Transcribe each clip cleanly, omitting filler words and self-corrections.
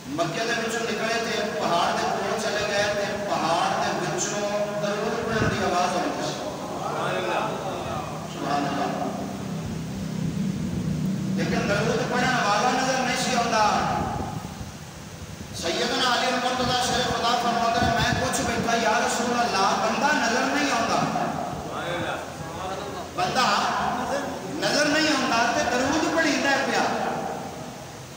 مکے دے وچوں نکلے تے پہاڑ دے کول چلے گئے تے پہاڑ دے وچوں درود پڑھن دی آواز آئی سبحان اللہ سبحان اللہ لیکن درود پڑھن والا نظر نہیں سی آتا سیدنا علی مرتضیٰ شریف خدا فرماتا ہے میں کچھ بیٹھا یا رسول اللہ بندہ نظر نہیں آتا بندہ نظر نہیں آتا تے درود پڑھیندا ہے پیا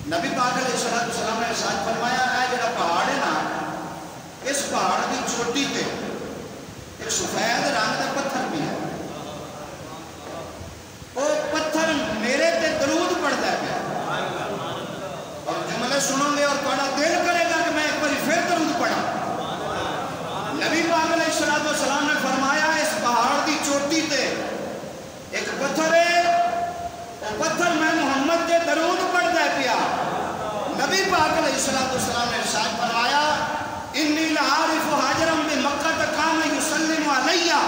نبی پاک علیہ السلام نے ارشاد فرمایا اے جڑا پہاڑ ہے نا اس پہاڑ کی چوٹی تے ایک سفید رنگ کا پتھر بھی ہے وہ پتھر میرے تے درود پڑھتا ہے پیا اور جملے سنو گے اور تھوڑا دل کرے گا کہ میں ایک بار پھر درود پڑھا نبی پاک علیہ السلام نے فرمایا اس پہاڑ کی چوٹی تے ایک پتھر ہے وہ پتھر میں محمد کے درود پڑھتا ہے پیا نبی پاک علیہ السلام نے ارشاد فرمایا انی لعارف حاجرم بمکہ کان یسلم علیہ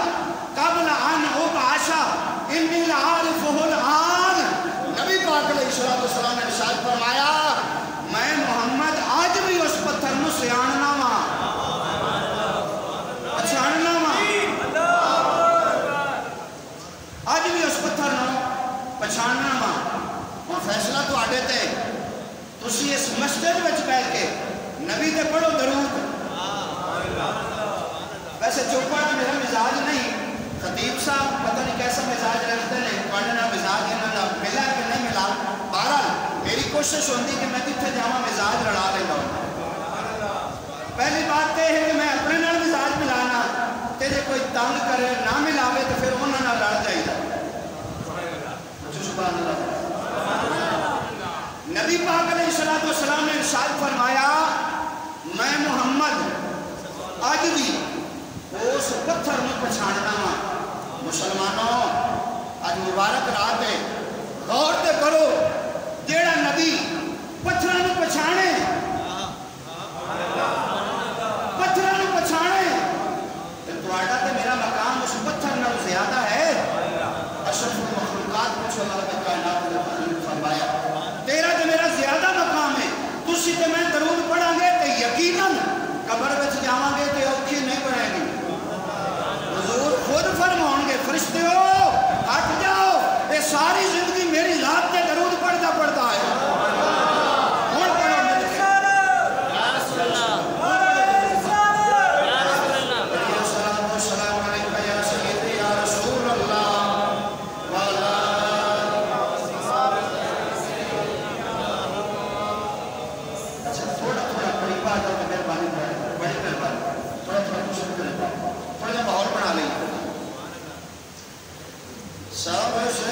قبل ان ابعث انی لعارفہ الان نبی پاک علیہ السلام نے ارشاد فرمایا میں محمد آج بھی اس پتھر نو سیاننا وا پہچاننا وا آج بھی اس پتھر نو پہچاننا وا اور فیصلہ تو آڈے تے تسی اس مسجد وچ بیٹھ کے نبی تے پڑھو درود ویسے چوپڑا میرا مزاج نہیں خطیب صاحب پتہ نہیں کیسا مزاج رکھتے ہیں پڑھنا مزاج انہوں نے ملا کہ نہیں ملا بہرحال میری کوشش ہوتی کہ میں کتنے جاواں مزاج لڑا لیتا ہوں پہلی بات یہ ہے کہ میں اپنے نال مزاج ملانا تے جے کوئی تنگ کرے نہ ملاوے تو پھر انہوں نے لڑ جائے سبحان اللہ نبی پاک علیہ السلام نے ارشاد فرمایا میں محمد آج بھی اس پتھر میں پہچاننا وا مسلمانوں آج مبارک رات ہے غور تے کرو جیڑا نبی پتھر میں پہچانے پتھر میں پہچانے تواڈا تے میرا مقام اس پتھر نال زیادہ ہے اشرف المخلوقات کچھ اللہ کے کائنات نے فرمایا تیرا تے میرا زیادہ مقام ہے تسی تے میں درود پڑھاں گے تے یقیناً قبر وچ جاواں گے تے اوکھی نہیں پڑھے گی حضور خود فرماؤں گے فرشتیو ہٹ جاؤ یہ ساری زندگی میری ذات تے درود پڑھتا پڑھتا ہے سب سے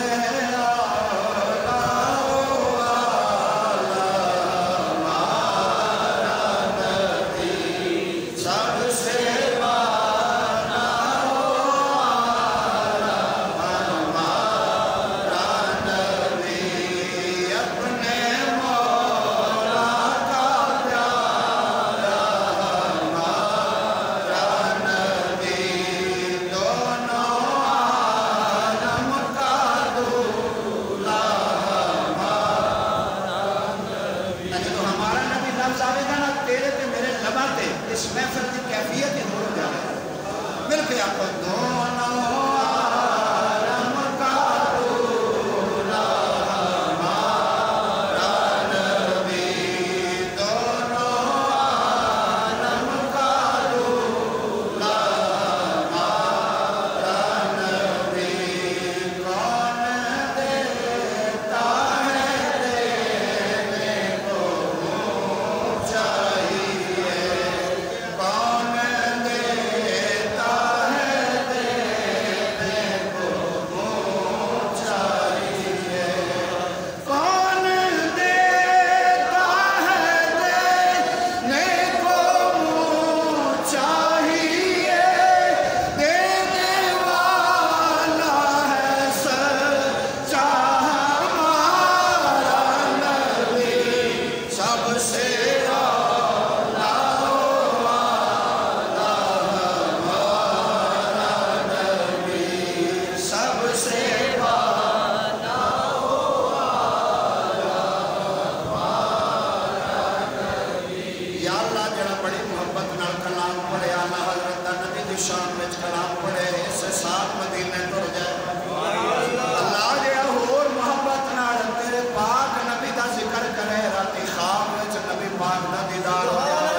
دیدار ہو جائے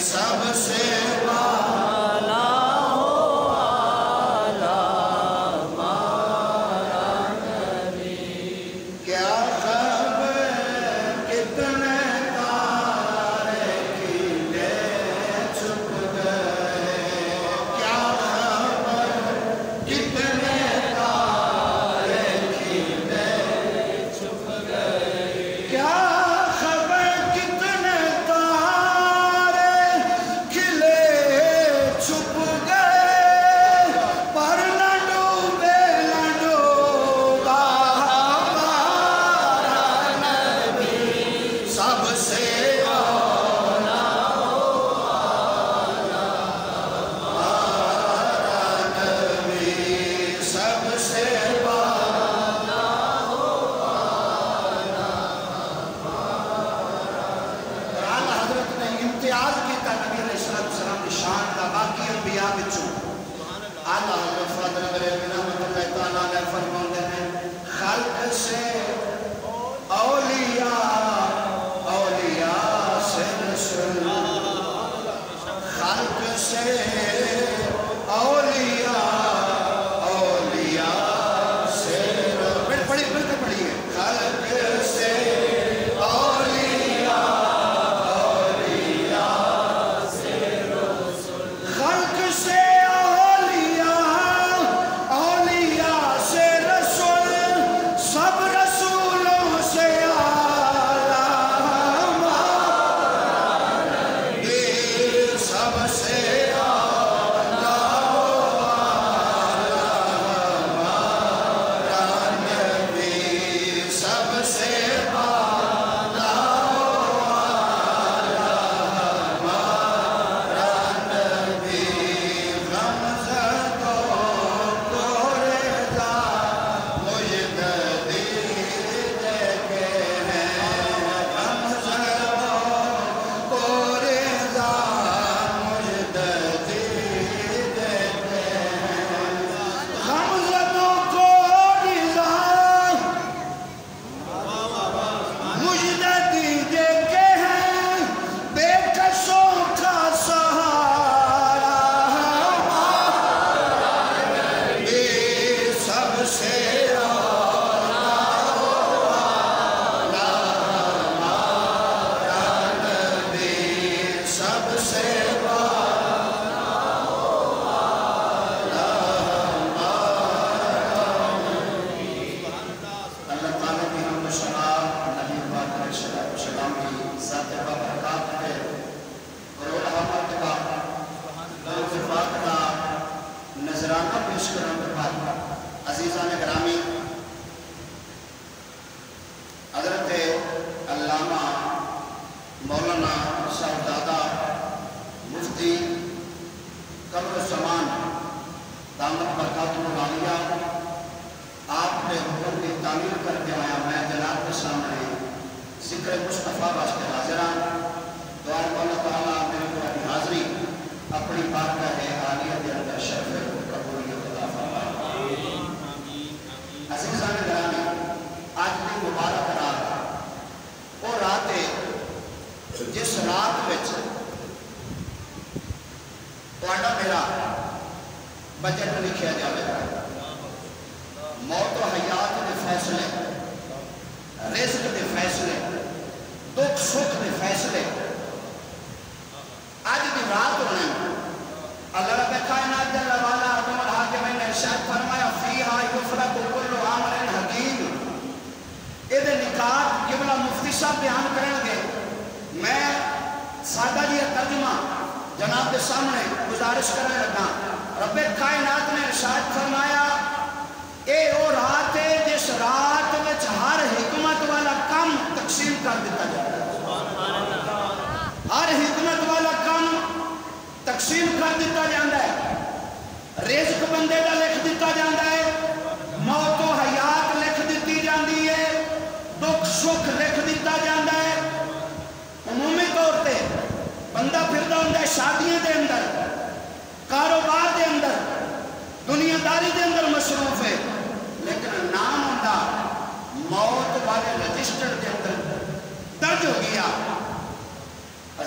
سب سے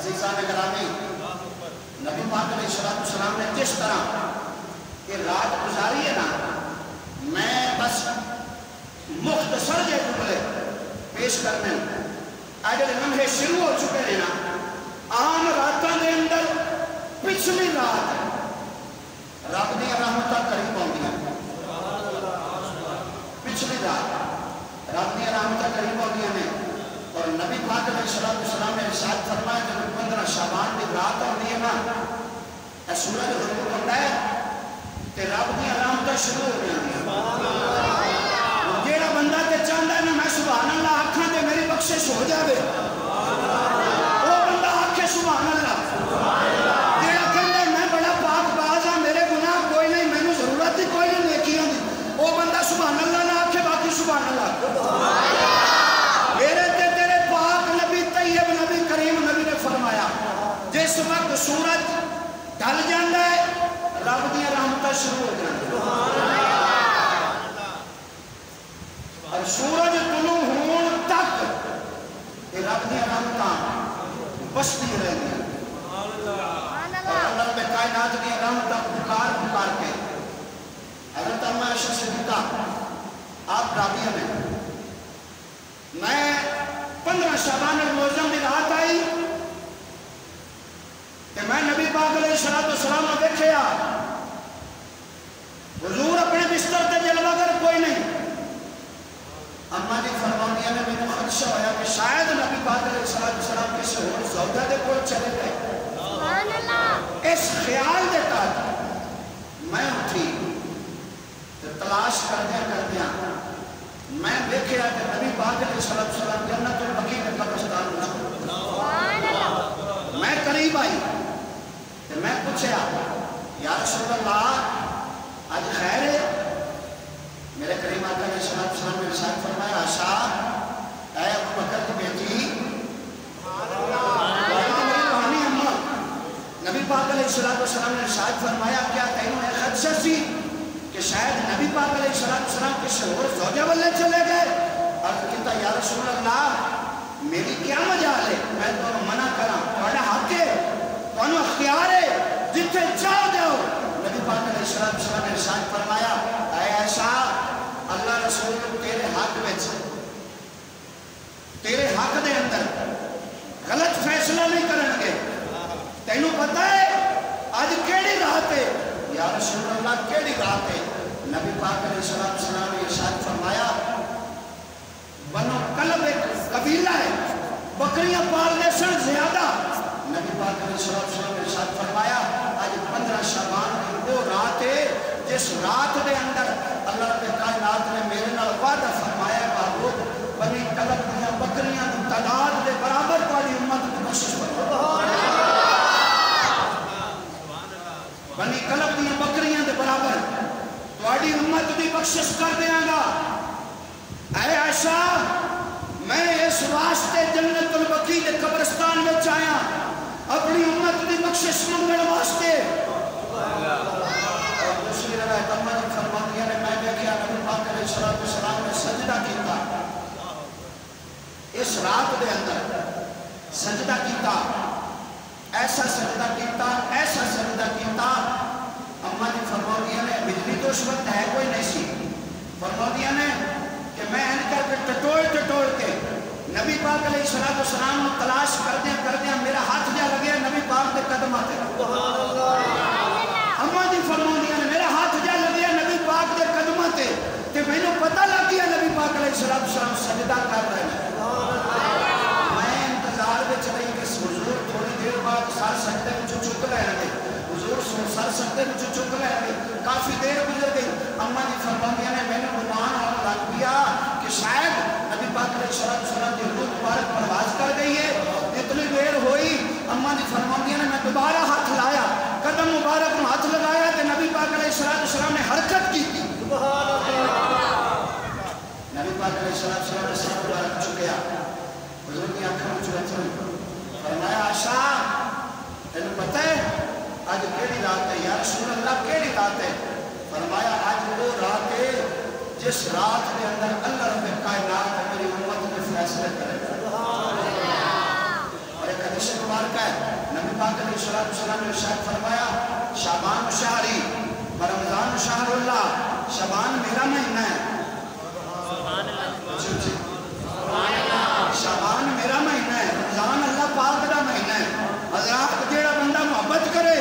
عزیزان گرامی، نبی پاک علیہ السلام نے جس طرح یہ رات گزاری ہے نا، میں بس مختصر جے جملے پیش کرنے اگر لمحے شروع ہو چکے ہیں نا، عام راتوں کے اندر پچھلی رات رب دی رحمتاں قریب آؤندی ہیں، پچھلی رات رب دی رحمتاں قریب آؤندی ہیں، اور نبی پاک علیہ السلام نے ارشاد فرمایا جب 15 شعبان کی رات آتی ہے نا، اے سورج غروب ہوتا ہے تے رب دی رحمتاں شروع ہو جاتی ہیں۔ جیڑا بندہ تے چاہتا ہے نا میں سبحان اللہ آکھاں تے میری بخشش ہو جاوے، وہ بندہ آکھے سبحان اللہ۔ جیڑا کہندا ہے میں بڑا پاک باز ہاں، میرے گناہ کوئی نہیں، مینوں ضرورت ہی کوئی نہیں نیکیاں دی، وہ بندہ سبحان اللہ نہ آکھے، باقی سبحان اللہ۔ میرے تے تیرے پاک نبی طیب نبی کریم نبی نے فرمایا جس وقت سورج ڈھل جاتا ہے رب دی رحمتاں شروع ہو جاتی ہیں، اور سورج طلوع ہون تک رب دی رحمتاں بستی رہتی ہیں، اور اللہ رب کائنات دی رحمتاں پکار پکار کے حضرت اماں عائشہ صدیقہ آپ راویہ میں 15 شعبان المعظم کی رات آئی کہ میں نبی پاک علیہ السلام نے دیکھیا حضور اپنے بستر تے جلوہ گر کوئی نہیں۔ اماں جی فرماندیاں نے مجھے خدشہ ہویا کہ شاید نبی پاک علیہ السلام کسی اور زوجہ دے کول چلے گئے، اس خیال دے تحت میں اٹھی تلاش کردیاں میں دیکھیا کہ نبی پاک علیہ السلام جنت البقیع کے قبرستان میں، میں قریب آئی کہ میں پوچھا یا رسول اللہ آج خیر ہے؟ میرے کریم آقا علیہ السلام نے ارشاد فرمایا عائشہ اے ابو بکر کی بیٹی، نبی پاک علیہ السلام نے ارشاد فرمایا کیا تینوں ایک خدشہ سی کہ شاید نبی پاک علیہ السلام کسی اور زوجہ والے چلے گئے؟ اور کہتا یا رسول اللہ میری کیا مجال ہے، میں تو منع کرا، تھوڑا حق ہے، تھوڑا اختیار ہے، جتنے چاہ جاؤ۔ نبی پاک علیہ السلام نے ارشاد فرمایا اے عائشہ اللہ رسول تیرے حق میں تیرے حق دے اندر غلط فیصلہ نہیں کرن گے، تینوں پتہ ہے آج کیڑی رات ہے؟ یا رسول اللہ کیڑی رات ہے؟ نبی پاک علیہ السلام نے ارشاد فرمایا بنو کلب ایک قبیلہ ہے، بکریاں پالنے سے زیادہ۔ نبی پاک علیہ السلام نے ارشاد فرمایا آج 15 شعبان کی وہ رات ہے جس رات دے اندر اللہ رب کائنات نے میرے نال وعدہ فرمایا بابو بنی کلب دیا بکریاں کی تعداد دے برابر تھوڑی امت کی بخشش فرمایا، بنی کلب دیا بکریاں دے برابر تھوڑی امت کی بخشش کر دیاں گا۔ اے عائشہ میں اس واسطے جنت البقیع کے قبرستان میں آیا اپنی امت کی بخشش منگن واسطے۔ اور دوسری روایت اماں جی فرماندیاں نے میں دیکھا نبی پاک علیہ السلام نے سجدہ کیتا، اس رات دے اندر سجدہ کیتا، ایسا سجدہ کیتا اماں جی فرماندیاں نے بجلی تو اس وقت ہے کوئی نہیں سی، فرماندیاں نے کہ میں ان کر کے ٹٹوڑ کے نبی پاک علیہ السلام کو تلاش کردیاں میرا ہاتھ جا لگیا نبی پاک دے قدم آتے، اماں جی فرماندیاں نے میرا ہاتھ جا لگیا نبی پاک دے قدم آتے تے میں نے پتہ لگ گیا نبی پاک علیہ السلام سجدہ کر رہے ہیں۔ میں انتظار وچ رہی کہ حضور تھوڑی دیر بعد سر سجدے وچ چک رہے ہیں، حضور سر سجدے وچ چک رہے ہیں، کافی دیر گزر گئی۔ اماں جی فرماندیاں نے میں نے گمان اور لگ گیا کہ شاید نبی پاک علیہ السلام کی روح مبارک پرواز کر گئی ہے، اتنی دیر ہوئی۔ اماں جی فرماندیاں نے میں دوبارہ ہاتھ لایا، قدم مبارک میں ہاتھ لگایا تو نبی پاک علیہ السلام نے حرکت کی تھی، نبی پاک علیہ السلام نے سر مبارک چکیا، حضور کی آنکھوں میں چکیا، فرمایا عائشہ تینوں پتہ ہے آج کیڑی رات ہے؟ یا رسول اللہ کیڑی رات ہے؟ فرمایا آج وہ رات ہے جس رات کے اندر اللہ رب کائنات میری امت میں فیصلے کرے گا۔ اور ایک حدیث حدیث مبارک ہے نبی پاک علیہ السلام نے ارشاد فرمایا شعبان شہری و رمضان شہر اللہ شعبان میرا مہینہ ہے شعبان میرا مہینہ ہے رمضان اللہ پاک دا مہینہ ہے حضرات جیڑا بندہ محبت کرے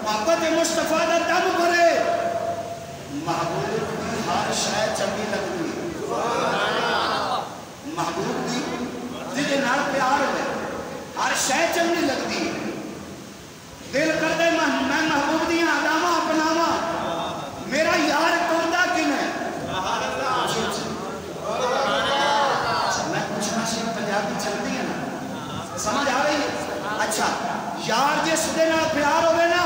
محبت مصطفیٰ دا دم کرے محبوب کی ہر شے چنگی لگتی محبوب کی جدے نال پیار ہوئے ہر شے چنگی لگتی دل کر دے میں محبوب دیاں آدامہ اپناوا میرا یار توڑا کن ہے میں پوچھنا سی پنجابی چلتی ہے نا سمجھ آ رہی ہے اچھا یار جس دے نال پیار ہوئے نا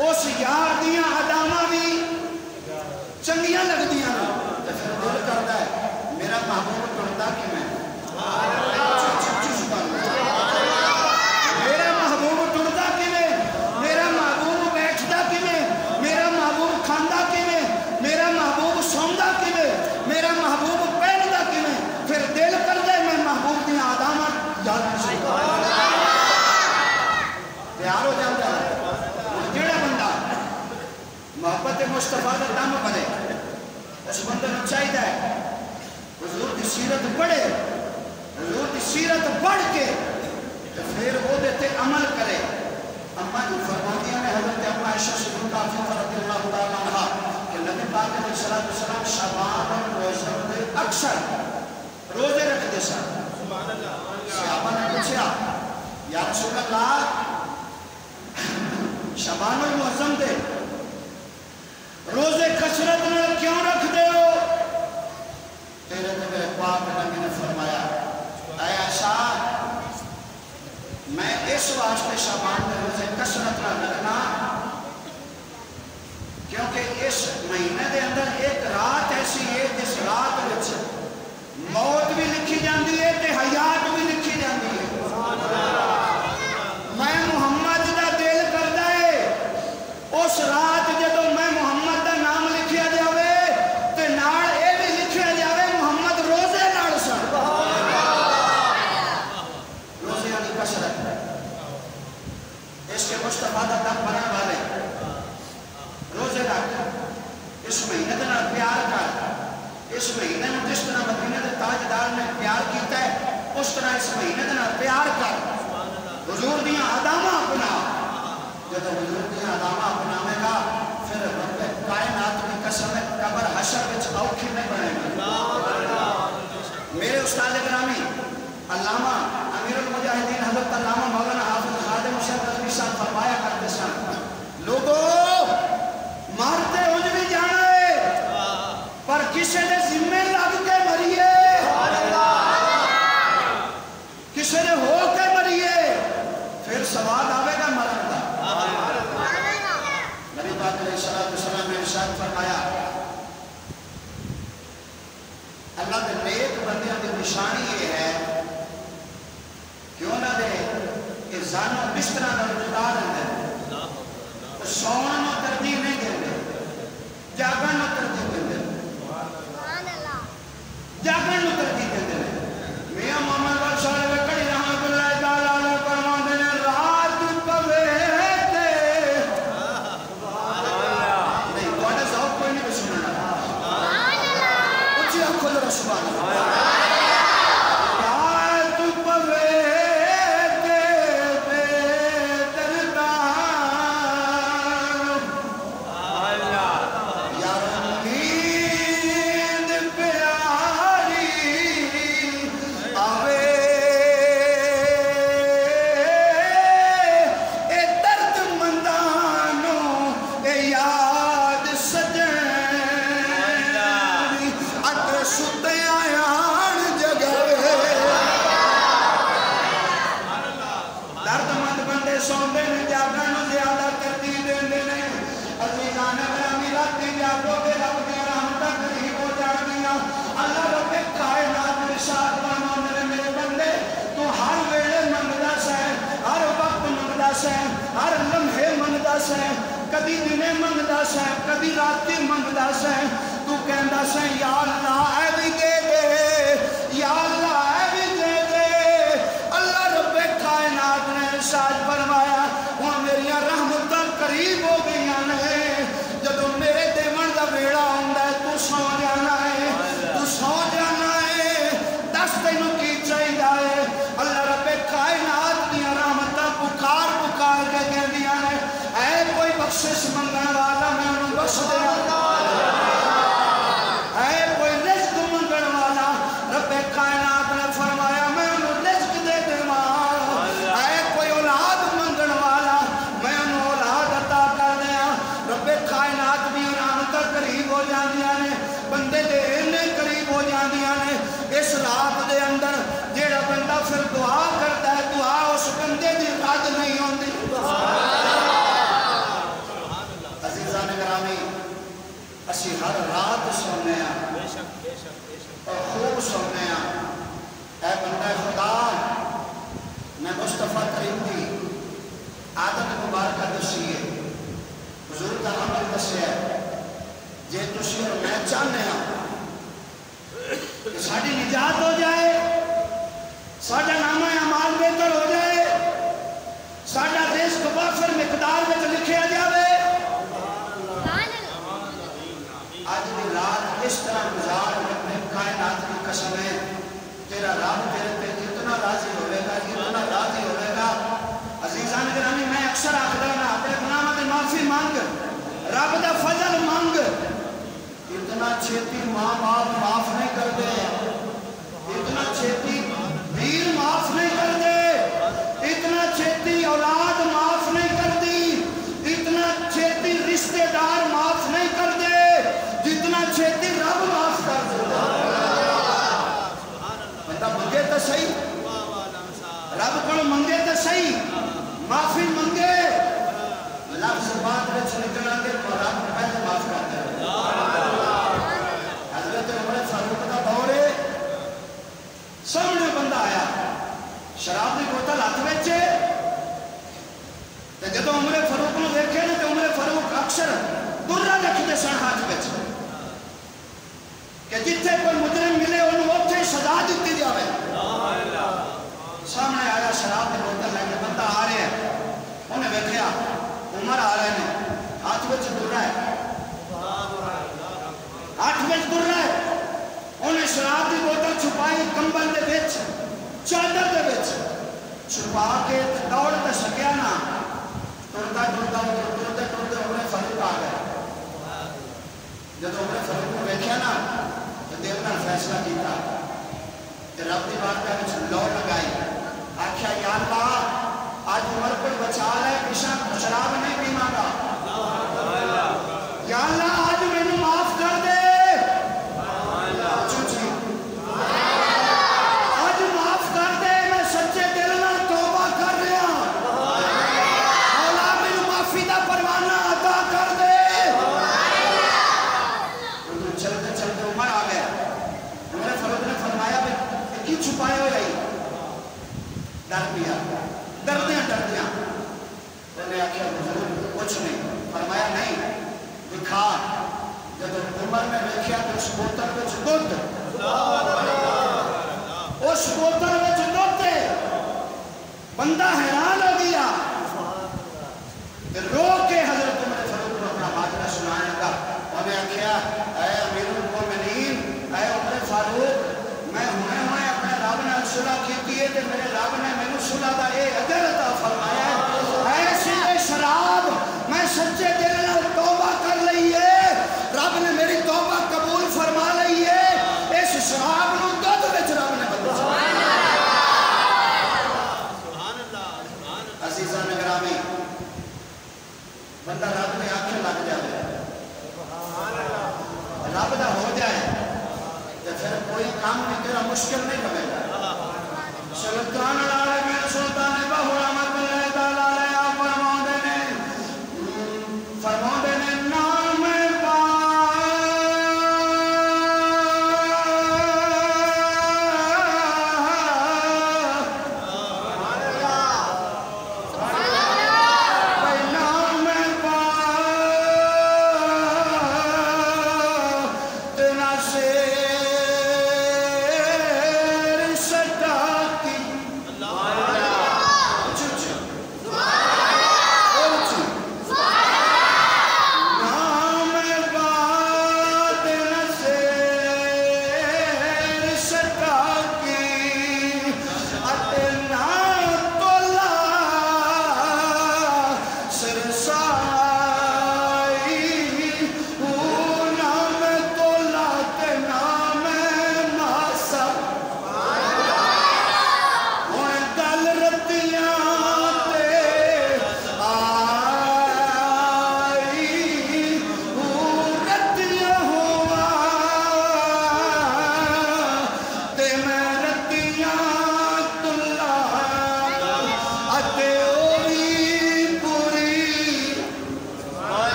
اس یار دیاں آدامہ بھی چنگیاں لگ دیاں نا تو پھر دل کرتا ہے میرا محبوب توڑا کن ہے میرا محبوب ٹردا کیویں میرا محبوب بیٹھدا کیویں میرا محبوب کھاندا کیویں میرا محبوب سوندا کیویں میرا محبوب پہندا کیویں پھر دل کردا میں محبوب دی آداماں یاد پیار ہو جاتا ہے جڑا بندہ محبت مصطفیٰ دا دم بھرے اس بندے نوں چاہیے حضور دی سیرت پڑھے حضور کی سیرت پڑھ کے پھر وہ دیتے عمل کرے اما جو فرماتی ہیں حضرت اما عائشہ صدیقہ رضی اللہ تعالیٰ عنہ کہ نبی پاک علیہ السلام شعبان اور معظم میں اکثر روزے رکھتے سن صحابہ نے پوچھا یا رسول اللہ شعبان اور معظم دے روزے کثرت میں کیوں رکھ دے ہو تیرے نبی پاک نبی نے فرمایا اے عائشہ میں اس واسطے شعبان میں روزے کثرت نہ رکھنا کیونکہ اس مہینے دے اندر ایک رات ایسی ہے جس رات وچ موت بھی لکھی جاندی ہے تے حیات بھی لکھی جاندی ہے میں محمد دا دل کردا ہے اس رات جدوں میں محمد دا نام لکھیا جاوے تے نال اے بھی لکھیا جاوے محمد روزے نال سن روزے والی کثرت اس کے مصطفیٰ دا دم بھرنے والے روزے رکھ اس مہینے دے نال پیار کر اس مہینے میں جس طرح مدینے دے تاجدار نے پیار کیتا ہے اس طرح اس مہینے دے نال پیار کر حضور دیاں آدامہ اپنا جب حضور دیاں آدامہ اپناوے گا پھر رب کائنات کی قسم قبر حشر وچ اوکھی نہیں بنے گا میرے استاد گرامی علامہ امیر المجاہدین حضرت علامہ مولانا حافظ خادم شیخ رضوی صاحب فرمایا کرتے سن لوگوں مارتے انج بھی جانا ہے پر کسے نے ذمہ لگ کے مریے کسے نے ہو کے مریے پھر سوال آوے گا مرن دا نبی پاک علیہ السلام نے ارشاد فرمایا اللہ کے نیک بندیاں کی نشانی یہ ہے کہ انہوں نے ازان و بسترہ کا رجدار اندر سونا نو ترتیب نہیں دیندے جاگن نو ترتیب دیندے جاگن نو ترتیب دیندے میاں محمد بخش صاحب کڑی رحمت اللہ تعالی علیہ فرماندے نے رات پوے تے نہیں تواڈا ذوق کوئی نہیں سننا سبحان اللہ اچھی آنکھوں ذرا سبحان اللہ ہر لمحے منگدا سے کبھی دنے منگدا سے کبھی راتی منگدا سے تو کہندا سے یا اللہ اے بھی دے دے یا اللہ اے بھی دے دے اللہ رب کائنات جاندیاں نے بندے دے اتنے قریب ہو جاندیاں نے اس رات دے اندر جیڑا بندہ پھر دعا کرتا ہے دعا اس بندے دی رد نہیں ہوندی عزیزان گرامی اسی ہر رات سننے ہیں اور خوب سننے ہیں اے بندہ خدا میں مصطفیٰ کریم دی عادت مبارکہ دسی ہے حضور کا عمل دسی ہے جے تسی اور میں چاہنے ہیں کہ ساڑی نجات ہو جائے ساڑا نامہ اعمال بہتر ہو جائے ساڑا رزق وافر مقدار میں لکھیا جاوے آج بھی رات اس طرح گزار اپنے کائنات کی قسم ہے تیرا رب تیرے پہ اتنا راضی ہوئے گا اتنا راضی ہوئے گا عزیزان گرامی میں اکثر آخر میں اپنے گناہوں کی معافی مانگ رب دا فضل مانگ اتنا چھیتی ماں باپ معاف نہیں کر دے اتنا چھیتی بیر معاف نہیں کر دے اتنا چھیتی اولاد معاف نہیں کر دی اتنا چھیتی رشتہ دار معاف نہیں کر دے جتنا چھیتی رب معاف کر دے بندہ منگے تو صحیح رب کو منگے تو صحیح معافی منگے لفظ بات میں نکل آگے تو رب پہلے معاف کرتا ہے حضرت عمر فاروق کا دور ہے سامنے بندہ آیا شراب کی بوتل ہاتھ وچے تے جدوں عمر فاروق نو دیکھے نا تے عمر فاروق اکثر درہ رکھتے سن ہاتھ وچ کہ جتھے کوئی مجرم ملے انہوں اوتھے سزا دیتی جاوے سامنے آیا شراب کی بوتل لے کے بندہ آ رہے ہیں انہیں دیکھیا عمر آ رہے ہیں ہاتھ وچ درہ ہے ہاتھ وچ درہ ہے انہیں شراب کی بوتل چھپائی کمبل دے وچ چادر دے وچ چھپا کے دوڑ تے سکیا نا ٹرتا عمر فاروق آ گیا جب عمر فاروق کو دیکھیا نا تو دیو نے فیصلہ کیتا کہ رب دی بارگاہ وچ لو لگائی آکھیا یا اللہ آج عمر کو بچا لے پیشہ شراب نہیں پیواں گا یا اللہ آج مینوں معاف کر دے آج معاف کر دے میں سچے دل نال توبہ کر رہا مولا مینوں معافی دا پروانہ عطا کر دے چلتے چلتے عمر آ گیا عمر فاروق نے فرمایا کہ کی چھپائے ہوئے رہی ڈر پیا ڈردیاں انہیں آکھیا حضور کچھ نہیں فرمایا نہیں دکھا جب عمر نے دیکھا تو اس بوتل وچ دودھ اس بوتل وچ دودھ بندہ حیران ہو گیا رو کے حضرت عمر فاروق کو اپنا ماجرا سنانے لگا انہیں آکھیا اے امیر المومنین اے عمر فاروق میں ہونے اپنے رب نے صلح کی ہے تے میرے رب نے مینوں صلح دا اے اجر عطا فرمایا ہے ایسی شراب میں سچے دل نال توبہ کر لئی ہے رب نے میری توبہ قبول فرما لئی ہے اس شراب نو دودھ وچ رب نے بدل سبحان اللہ عزیزان گرامی بندہ رب نے آنکھیں لگ جائے رب دا ہو جائے تو پھر کوئی کام نہیں تیرا مشکل نہیں بنے گا سلطان العالمین سلطان بہو رحمت اللہ تعالیٰ علیہ فرماؤں دے نام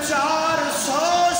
400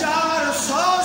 400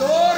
2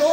2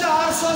400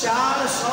400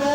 2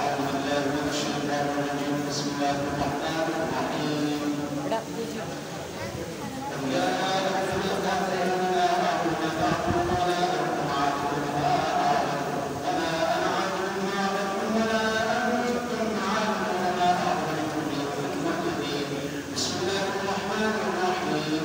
أعوذ بالله من الشيطان الرجيم بسم الله الرحمن الرحيم يا أيها الذين آمنوا اتقوا الله وما عبدوا ما أعبد وما أنا عبد ما عبدتم ولا أنتم عابدون ما أعبد بسم الله الرحمن الرحيم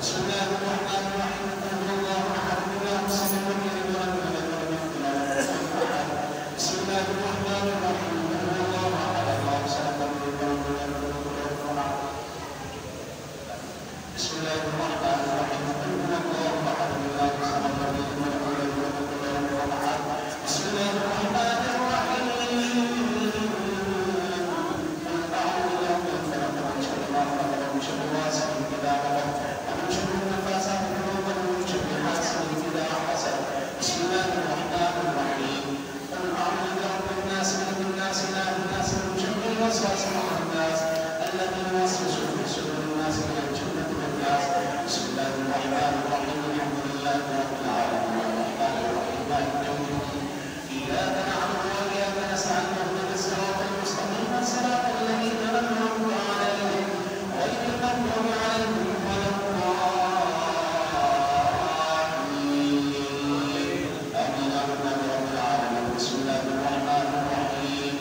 بسم الله الرحمن الرحيم بسم الله الرحمن الرحيم الله أحد الله الصمد لم يلد ولم يولد بسم الله الرحمن الرحيم الله أحد الله الصمد لم يلد ولم يولد بسم الله الرحمن الرحيم أعوذ بالله من الفلق من شر ما خلق ومن شر غاسق إذا وقب ومن شر النفاثات في العقد ومن شر حاسد إذا حسد بسم الله الرحمن الرحيم قل أعوذ برب الناس ملك الناس إله الناس من شر الوسواس الخناس الذي يوسوس في صدور الناس من الجنة والناس بسم الله الرحمن الرحيم الحمد لله رب العالمين الرحمن الرحيم مالك يوم الدين إياك نعبد وإياك نستعين اهدنا الصراط المستقيم صراط الذين أنعمت عليهم غير المغضوب عليهم ولا بسم الله الرحمن الرحيم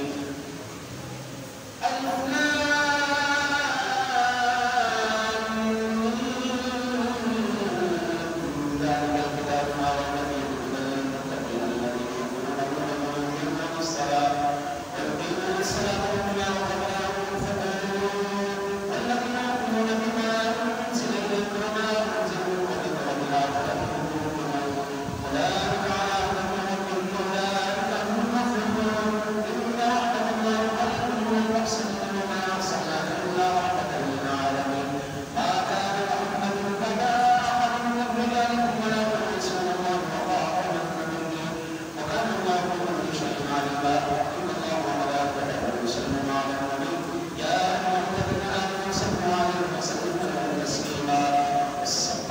ألف لام ذلك الكتاب لا ريب فيه هدى للمتقين الذين يؤمنون بالغيب ويقيمون الصلاة ومما رزقناهم ينفقون والذين يؤمنون بما أنزل إليك وما أنزل من قبلك وبالآخرة هم يوقنون أولئك على هدى من ربهم وأولئك هم المفلحون إن رحمة الله قريب من المحسنين وما أرسلناك إلا رحمة للعالمين ما كان محمد أبا أحد من رجالكم ولكن رسول الله وخاتم النبيين وكان الله بكل شيء عليما إن الله وملائكته يصلون على النبي يا أيها الذين آمنوا صلوا عليه وسلموا تسليما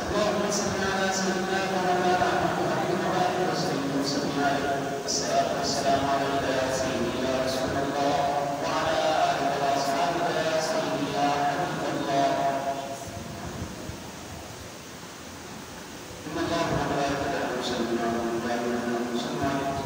اللهم صل على سيدنا ومولانا محمد وآله وصحبه وسلم الصلاة والسلام عليك يا سيدي يا رسول الله وعلى آلك وأصحابك يا سيدي يا حبيب الله إن الله وملائكته يصلون على النبي يا أيها الذين آمنوا صلوا عليه